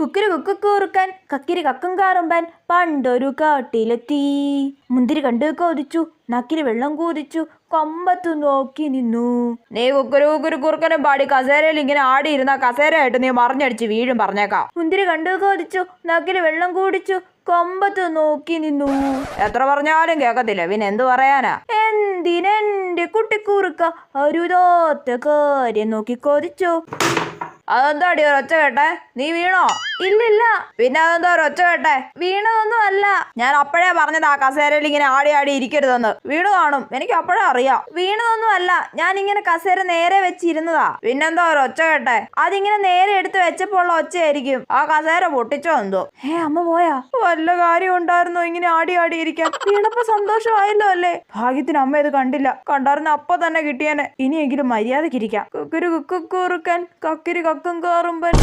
കുക്കിരി കുക്കുകൂറുക്കൻ കക്കിരി കക്കും കാറുമ്പൻ പണ്ടൊരു കാട്ടിലെത്തി. മുന്തിരി കണ്ടു കൊതിച്ചു, നക്കിരി വെള്ളം കൂതിച്ചു, കൊമ്പത്തു നോക്കി നിന്നു. നീ കുക്കുരു കുക്കുരു കുറുക്കനും പാടി കസേരയിൽ ഇങ്ങനെ ആടിയിരുന്ന കസേരയായിട്ട് നീ മറിഞ്ഞടിച്ച് വീഴും പറഞ്ഞേക്കാം. മുന്തിരി കണ്ടു കൊതിച്ചു, നക്കിരി വെള്ളം കൂടിച്ചു, കൊമ്പത്ത് നോക്കി നിന്നു. എത്ര പറഞ്ഞാലും കേക്കത്തില്ല, പിന്നെ എന്തു പറയാനാ? എന്തിനെന്റെ കുട്ടിക്കൂറുക്ക അരുതാത്ത കാര്യം നോക്കി കൊതിച്ചു. അതെന്താടി ഒരൊച്ച കേട്ടെ? നീ വീണോ? ഇല്ലില്ല. പിന്നെ അതെന്താ ഒരൊച്ച കേട്ടെ? വീണതൊന്നും അല്ല. ഞാൻ അപ്പോഴേ പറഞ്ഞതാ കസേരയിൽ ഇങ്ങനെ ആടി ആടി ഇരിക്കരുതെന്ന്. വീണു കാണും, എനിക്ക് അപ്പോഴേ അറിയാം. വീണതൊന്നും അല്ല, ഞാൻ ഇങ്ങനെ കസേര നേരെ വെച്ചിരുന്നതാ. പിന്നെന്താ ഒരൊച്ച കേട്ടെ? അതിങ്ങനെ നേരെ എടുത്ത് വെച്ചപ്പോൾ ഉള്ള ഒച്ചയായിരിക്കും. ആ കസേര പൊട്ടിച്ചോ എന്തോ? അമ്മ പോയാ? വല്ല കാര്യം ഉണ്ടായിരുന്നോ ഇങ്ങനെ ആടി ആടി ഇരിക്കാൻ? വീണപ്പോ സന്തോഷമായല്ലോ അല്ലേ? ഭാഗ്യത്തിന് അമ്മ ഇത് കണ്ടില്ല. കണ്ടായിരുന്ന അപ്പൊ തന്നെ കിട്ടിയേനെ. ഇനിയെങ്കിലും മര്യാദക്കിരിക്കാം. കുക്കുരു കുക്കുകൂറുക്കൻ കക്കിരി കക്കും കാറുമ്പൻ.